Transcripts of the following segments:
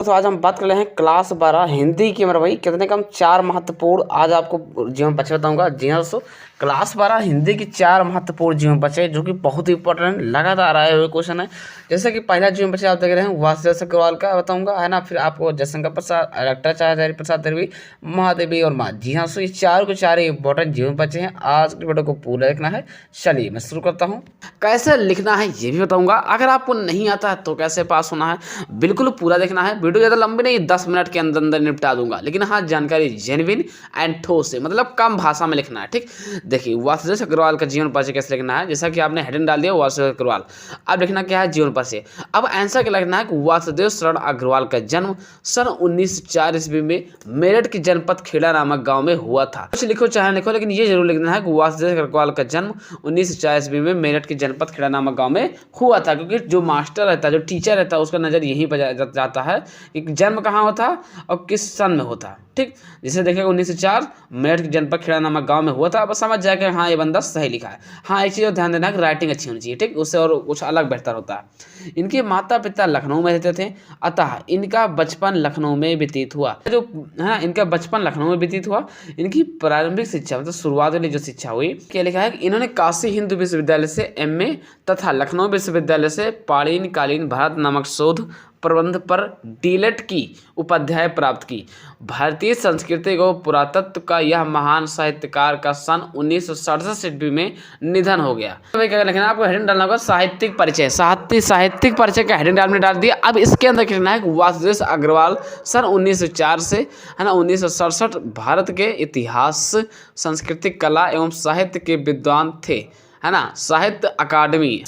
तो आज हम बात कर रहे हैं क्लास 12 हिंदी की। मेरा भाई कितने कम 4 महत्वपूर्ण आज आपको जीवन बचे बताऊंगा। जी हाँ दोस्तों, क्लास 12 हिंदी की 4 महत्वपूर्ण जीवन बचे जो कि बहुत ही इंपॉर्टेंट लगातार आए हुए क्वेश्चन है। जैसे कि पहला जीवन बचे आप देख रहे हैं वासुदेव अग्रवाल का बताऊंगा, है ना। फिर आपको जयशंकर प्रसाद, डॉक्टर चाचार्य प्रसाद देवी, महादेवी और माँ। जी हाँ दोस्तों, ये चार के चार इंपॉर्टेंट जीवन बचे हैं। आज की वीडियो को पूरा देखना है। चलिए मैं शुरू करता हूँ। कैसे लिखना है ये भी बताऊंगा। अगर आपको नहीं आता है तो कैसे पास होना है, बिल्कुल पूरा देखना है। वीडियो ज़्यादा लंबी नहीं, 10 मिनट के अंदर अंदर निपटा दूंगा, लेकिन हाँ जानकारी जेन्युइन एंड ठोस है, मतलब कम भाषा में लिखना है। ठीक, देखिए वासुदेव अग्रवाल का जीवन परिचय कैसे लिखना है। जैसा कि आपने हेडिंग डाल दिया वासुदेव अग्रवाल, अब लिखना क्या है जीवन परिचय। अब आंसर क्या लिखना है कि वासुदेव शरण अग्रवाल का जन्म सन 1904 ईस्वी में मेरठ के जनपद खेड़ा नामक गांव में हुआ था। कुछ लिखो चाहे लिखो, लेकिन ये जरूर लिखना है कि वासुदेव अग्रवाल का जन्म 1904 ईस्वी में मेरठ के जनपद खेड़ा नामक गांव में हुआ था, क्योंकि जो मास्टर रहता है, जो टीचर रहता है, उसका नजर यहीं पर जाता है कि जन्म कहाँ होता और किस सन में होता। ठीक, जिसे देखेगा 1904 मेरठ के जनपद खेड़ा नामक गांव में हुआ था। अब समझ जाएगा हाँ ये बंदा सही लिखा है। हाँ एक चीज़ और ध्यान देना है कि राइटिंग अच्छी होनी चाहिए, ठीक, उससे और कुछ अलग बेहतर होता है। इनके माता पिता लखनऊ में रहते थे, अतः इनका बचपन लखनऊ में व्यतीत हुआ। जो है ना, इनका बचपन लखनऊ में व्यतीत हुआ। इनकी प्रारंभिक शिक्षा मतलब शुरुआत वाली जो शिक्षा हुई, क्या लिखा है कि इन्होंने काशी हिंदू विश्वविद्यालय से एमए तथा लखनऊ विश्वविद्यालय से पाणिनि कालीन भारत नामक शोध प्रबंध पर डीलेट की उपाध्याय प्राप्त की। भारतीय संस्कृति को पुरातत्व का यह महान साहित्यकार का सन 1967 ईस्वी में निधन हो गया। तो क्या लिखना है, आपको हेडिंग डालना होगा साहित्यिक परिचय। साहित्यिक परिचय का हेडिंग आपने डाल दिया। अब इसके अंदर लिखना है कि वासुदेव अग्रवाल सन 1904 से, है ना, 1967 भारत के इतिहास, संस्कृति, कला एवं साहित्य के विद्वान थे, है ना। साहित्य अकादमी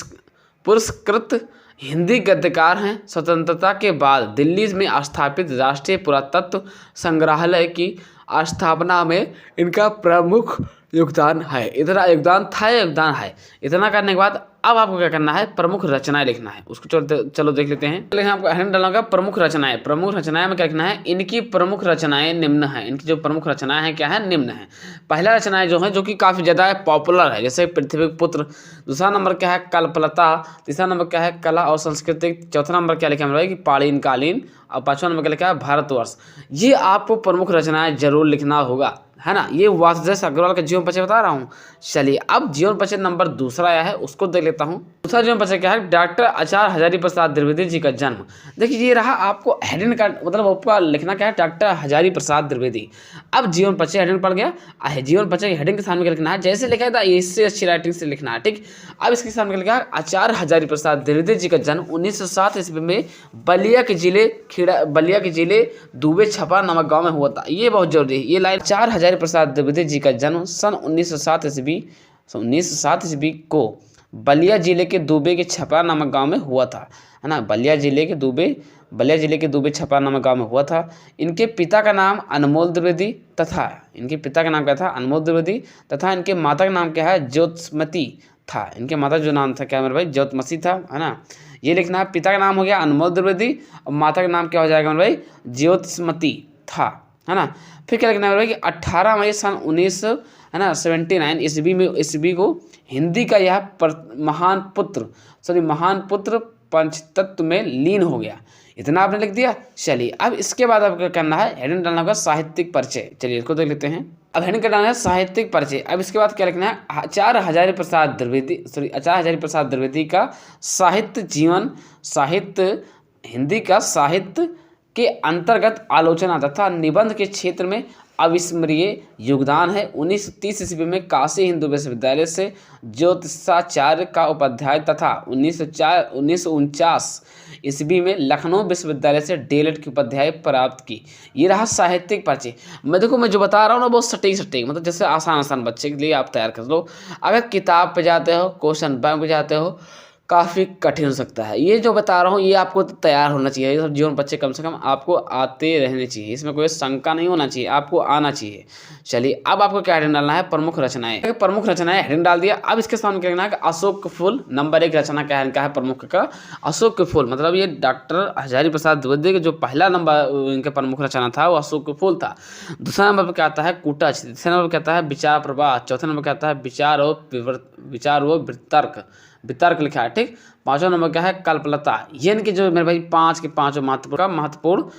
पुरस्कृत हिंदी गद्यकार हैं। स्वतंत्रता के बाद दिल्ली में स्थापित राष्ट्रीय पुरातत्व संग्रहालय की स्थापना में इनका प्रमुख योगदान है। इतना योगदान था, योगदान है। इतना करने के बाद अब आपको क्या करना है, प्रमुख रचनाएं लिखना है। उसको चलो देख लेते हैं। लेकिन आपको हेडिंग डालना होगा प्रमुख रचनाएं। प्रमुख रचनाएं में क्या लिखना है, इनकी प्रमुख रचनाएं निम्न हैं। इनकी जो प्रमुख रचनाएं हैं क्या है, निम्न है। पहला रचनाएं जो है, जो कि काफ़ी ज़्यादा पॉपुलर है, जैसे पृथ्वी पुत्र। दूसरा नंबर क्या है, कल्पलता। तीसरा नंबर क्या है, कला और संस्कृति। चौथा नंबर क्या लिखा है कि पाणिनि कालीन। और पाँचवा नंबर क्या लिखा है, भारतवर्ष। ये आपको प्रमुख रचनाएं जरूर लिखना होगा, है ना। ये वासुदेव अग्रवाल का जीवन परिचय बता रहा हूँ। चलिए अब जीवन परिचय नंबर दूसरा आया है, उसको देख लेता हूँ। दूसरा जीवन परिचय क्या है, डॉक्टर आचार्य हजारी प्रसाद द्विवेदी जी का जन्म। देखिए ये रहा। आपको हेडिंग का मतलब ऊपर लिखना क्या है, डॉक्टर हजारी प्रसाद द्विवेदी। अब जीवन परिचय हेडिंग पड़ गया। जीवन परिचय हेडिंग के सामने क्या लिखना है, जैसे लिखा था इससे अच्छी राइटिंग से लिखना है। ठीक, अब इसके सामने लिखा है आचार्य हजारी प्रसाद द्विवेदी जी का जन्म 1907 ईस्वी में बलिया के जिले दुबे छपा नामक गांव में हुआ था। ये बहुत जरूरी है, ये लाइन। आचार्य हजारी प्रसाद द्विवेदी जी का जन्म सन 1907 ईस्वी को बलिया जिले के दुबे के छपरा नामक गांव में हुआ था, है ना। बलिया जिले के दुबे छपरा नामक गांव में हुआ था। इनके पिता का नाम अनमोल द्विवेदी तथा इनके माता का नाम क्या है, ज्योतिमती था। इनके माता जो नाम था क्या मेरे भाई, ज्योतिमती था, है ना। ये लिखना है, पिता का नाम हो गया अनमोल द्विवेदी और माता का नाम क्या हो जाएगा मेरे भाई, ज्योतिमती था, है ना। फिर क्या लिखना है कि 18 मई सन 1979 ईस्वी को हिंदी का यह महान पुत्र पंचतत्व में लीन हो गया। इतना आपने लिख दिया। चलिए अब इसके बाद आपको क्या करना है, हेडिंग डालना होगा साहित्यिक परिचय। चलिए इसको देख लेते हैं। अब हेडिंग डालना है साहित्यिक परिचय। अब इसके बाद क्या लिखना है, आचार्य हजारी प्रसाद द्विवेदी का साहित्य जीवन, हिंदी का साहित्य के अंतर्गत आलोचना तथा निबंध के क्षेत्र में अविस्मरणीय योगदान है। 1930 ईस्वी में काशी हिंदू विश्वविद्यालय से ज्योतिषाचार्य का उपाध्याय तथा 1949 ईस्वी में लखनऊ विश्वविद्यालय से डीएलएड की उपाध्याय प्राप्त की। ये रहा साहित्यिक परिचय। मैं जो बता रहा हूँ ना बहुत सटीक मतलब जैसे आसान बच्चे के लिए आप तैयार कर लो। अगर किताब पे जाते हो, क्वेश्चन बैंक पे जाते हो, काफ़ी कठिन हो सकता है। ये जो बता रहा हूँ ये आपको तैयार होना चाहिए। ये सब जीवन परिचय कम से कम आपको आते रहने चाहिए, इसमें कोई शंका नहीं होना चाहिए, आपको आना चाहिए। चलिए अब आपको क्या हेडिंग डालना है, प्रमुख रचनाएं। प्रमुख रचनाएं हेडिंग डाल दिया। अब इसके सामने क्या लिखना है, अशोक के फूल। नंबर 1 रचना क्या है प्रमुख का, अशोक के फूल। मतलब ये डॉक्टर हजारी प्रसाद द्विवेदी का जो पहला नंबर इनका प्रमुख रचना था वो अशोक के फूल था। दूसरा नंबर पर क्या आता है, कूटज। तीसरा नंबर पर क्या आता है, विचार प्रवाह। चौथा नंबर क्या आता है, विचार व वितर्क। वितर्क लिखा है। ठीक, 5वां नंबर क्या है, कल्पलता। ये इनके जो मेरे भाई 5 के 5 महत्वपूर्ण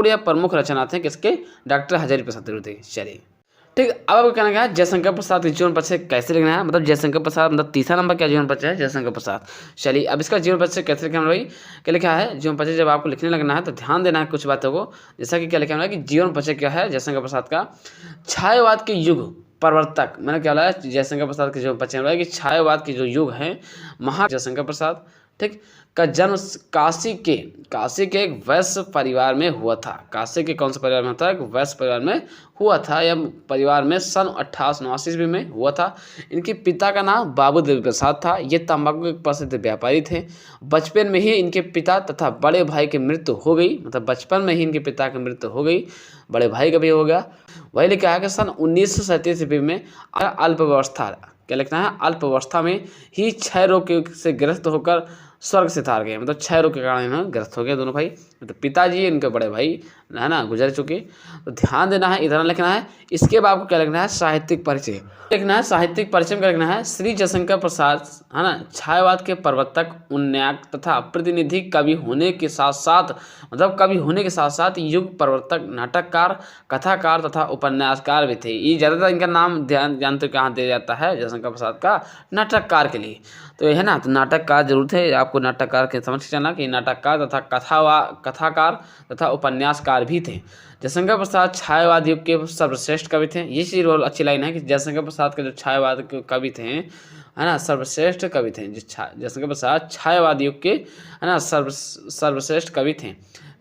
या प्रमुख रचना थे किसके, डॉक्टर हजारी प्रसाद द्विवेदी। चलिए ठीक, अब आपको कहना क्या है, जयशंकर प्रसाद के जीवन परिचय कैसे लिखना है, मतलब जयशंकर प्रसाद मतलब तीसरा नंबर क्या जीवन परिचय है, जयशंकर प्रसाद। चलिए अब इसका जीवन परिचय कैसे लिखना है भाई, क्या लिखा है जीवन परिचय, जब आपको लिखने लगना है तो ध्यान देना है कुछ बातों को, जैसा कि क्या लिखा है कि जीवन परिचय क्या है जयशंकर प्रसाद का, छायावाद के युग प्रवर्तक। मैंने क्या बोला है, जयशंकर प्रसाद के जीवन परिचय में कि छायावाद के जो युग हैं जयशंकर प्रसाद, ठीक, का जन्म काशी के एक वैश्य परिवार में हुआ था। काशी के कौन से परिवार में था, एक वैश्य परिवार में हुआ था, या परिवार में सन 1889 ईस्वी में हुआ था। इनके पिता का नाम बाबू देवी प्रसाद था। ये तंबाकू के प्रसिद्ध व्यापारी थे। बचपन में ही इनके पिता तथा बड़े भाई की मृत्यु हो गई, मतलब बचपन में ही इनके पिता की मृत्यु हो गई, बड़े भाई का भी हो गया। वही लिखा है कि सन 1937 ईस्वी में अल्पावस्था, क्या लिखना है, अल्पावस्था में ही क्षय रोग से ग्रस्त होकर स्वर्ग से तार गए, मतलब क्षय रोग के कारण इन्हें ग्रस्त हो गए दोनों भाई, मतलब पिताजी इनके बड़े भाई है ना गुजर चुके। तो ध्यान देना है, इधर लिखना है। इसके बाद आपको क्या लिखना है, साहित्यिक परिचय लिखना है। साहित्यिक परिचय में क्या लिखना है, श्री जयशंकर प्रसाद है ना छायावाद के प्रवर्तक, उन्नायक तथा प्रतिनिधि कवि होने के साथ साथ, मतलब कवि होने के साथ साथ युग प्रवर्तक, नाटककार, कथाकार तथा उपन्यासकार भी थे। ये ज़्यादातर इनका नाम ध्यान जानते कहाँ दिया जाता है, जयशंकर प्रसाद का नाटककार के लिए। तो ये है ना, तो नाटककार जरूर थे, आपको नाटककार के समझ के चलना कि नाटककार तथा कथाकार तथा उपन्यासकार भी थे। जयशंकर प्रसाद छायावाद युग के सर्वश्रेष्ठ कवि थे। ये चीज़ रोल अच्छी लाइन है कि जयशंकर प्रसाद के जो छायावाद के कवि थे है ना सर्वश्रेष्ठ कवि थे। जयशंकर प्रसाद छायावाद युग के है ना सर्वश्रेष्ठ कवि थे।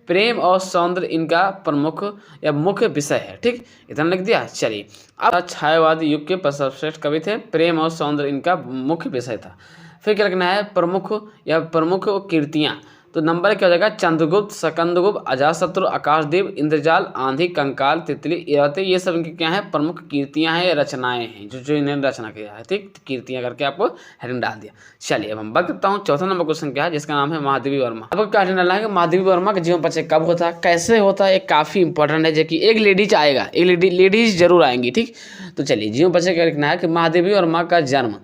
प्रेम और सौंदर्य इनका प्रमुख या मुख्य विषय है। ठीक, इतना लिख दिया। चलिए अब छायावाद युग के सर्वश्रेष्ठ कवि थे, प्रेम और सौंदर्य इनका मुख्य विषय था। फिर क्या लिखना है, प्रमुख कीर्तियाँ। तो नंबर क्या हो जाएगा, चंद्रगुप्त, सकंदगुप्त, अजातशत्रु, आकाशदीप, इंद्रजाल, आंधी, कंकाल, तितली, इरावती, ये सब इनकी क्या है, प्रमुख कीर्तियां हैं, रचनाएं हैं, जो इन्होंने रचना किया है। ठीक, कीर्तियां करके आपको हेडिंग डाल दिया। चलिए अब हम बात करता हूँ चौथा नंबर क्वेश्चन क्या है, जिसका नाम है महादेवी वर्मा। अब क्या हेडिंग डालना है, महादेवी वर्मा का जीवन परिचय कब होता है, कैसे होता है, एक काफी इंपॉर्टेंट है, जो कि एक लेडीज आएगा, एक लेडीज जरूर आएंगी। ठीक, तो चलिए जीवन परिचय क्या लिखना है कि महादेवी वर्मा का जन्म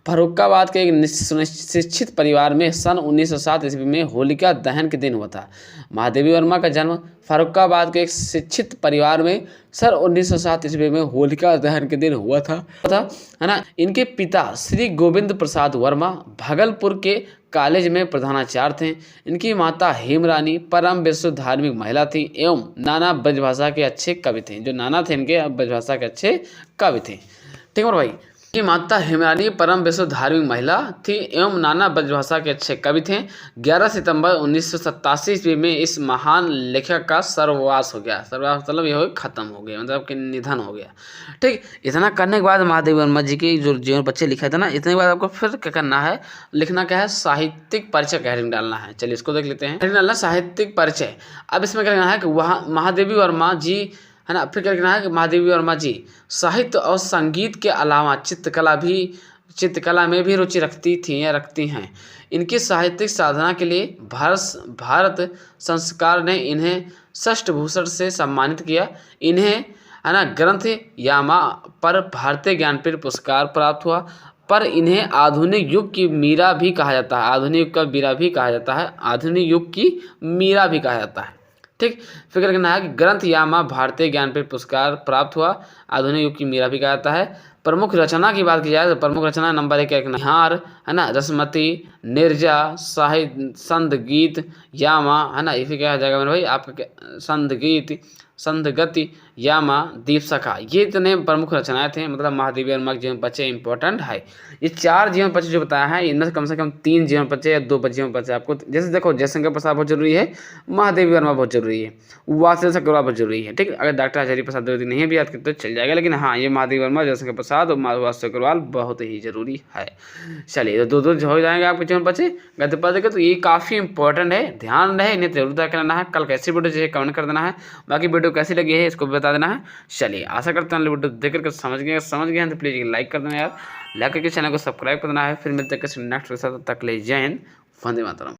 फर्रुखाबाद के एक शिक्षित परिवार में सन 1907 ईस्वी में होलिका दहन के दिन हुआ था। महादेवी वर्मा का जन्म फर्रुखाबाद के एक शिक्षित परिवार में सन 1907 ईस्वी में होलिका दहन के दिन हुआ था है ना। इनके पिता श्री गोविंद प्रसाद वर्मा भागलपुर के कॉलेज में प्रधानाचार्य थे। इनकी माता हेमरानी परम विश्व धार्मिक महिला थी एवं नाना ब्रजभाषा के अच्छे कवि थे। जो नाना थे इनके ब्रजभाषा के अच्छे कवि थे। ठीक है भाई, की माता हेमरानी परम विश्व धार्मिक महिला थी एवं नाना ब्रजभाषा के अच्छे कवि थे। 11 सितंबर 1987 ईस्वी में इस महान लेखक का सर्ववास हो गया। सर्ववास मतलब ये हो खत्म हो गया, मतलब कि निधन हो गया। ठीक, इतना करने के बाद महादेवी वर्मा जी की जो जीवन परिचय लिखा था ना, इतने के बाद आपको फिर क्या करना है, लिखना क्या है, साहित्यिक परिचय का हेडिंग डालना है। चलिए इसको देख लेते हैं। हेडिंग डालना साहित्यिक परिचय। अब इसमें क्या करना है कि वहाँ महादेवी वर्मा जी है ना, फिर क्या लिखना है कि महादेवी वर्मा जी साहित्य और संगीत के अलावा चित्रकला में भी रुचि रखती थी या रखती हैं। इनकी साहित्यिक साधना के लिए भारत संस्कार ने इन्हें षष्ठ भूषण से सम्मानित किया। इन्हें है ना ग्रंथ यामा पर भारतीय ज्ञानपीठ पुरस्कार प्राप्त हुआ। पर इन्हें आधुनिक युग की मीरा भी कहा जाता है। आधुनिक युग का मीरा भी कहा जाता है। आधुनिक युग की मीरा भी कहा जाता है। ठीक, फिक्र करना है कि ग्रंथ यामा भारतीय ज्ञानपीठ पुरस्कार प्राप्त हुआ। आधुनिक युग की मीरा भी कहा जाता है। प्रमुख रचना की बात की जाए तो प्रमुख रचना नंबर 1 निहार है ना, रसमती, निर्जा, साहित्य, संध गीत, यामा है ना, इसे क्या हो जाएगा मेरे भाई आपका संध गीत, संध गति, यामा, दीप सखा। ये इतने प्रमुख रचनाएं थे। मतलब महादेवी वर्मा के जीवन परिचय इंपॉर्टेंट है। ये 4 जीवन परिचय जो बताया है, इनमें कम से कम 3 जीवन परिचय या 2 जीवन परिचय आपको, जैसे देखो जयशंकर प्रसाद बहुत जरूरी है, महादेवी वर्मा बहुत जरूरी है, वात्सल्य अग्रवाल बहुत जरूरी है। ठीक, अगर डॉक्टर हजारी प्रसाद द्विवेदी नहीं भी याद करते तो चल जाएगा, लेकिन हाँ ये महादेवी वर्मा, जयशंकर प्रसाद और वात्सल्य अग्रवाल बहुत ही जरूरी है। चलिए तो 2 हो जाएंगे आपके जीवन परिचय गद्य पद के, तो ये काफ़ी इंपॉर्टेंट है, ध्यान रहे, इन्हें जरूर तय करना है। कल कैसी वीडियो चाहिए कमेंट कर देना है। बाकी वीडियो कैसी लगी है इसको भी बता देना है। चलिए आशा करते हैं वीडियो देख करके समझ गए हैं तो प्लीज़ लाइक कर देना यार, लाइक करके चैनल को सब्सक्राइब कर देना है। फिर मिलते हैं किसी नेक्स्ट के साथ, तक ले जय हिंद, वंदे मातरम।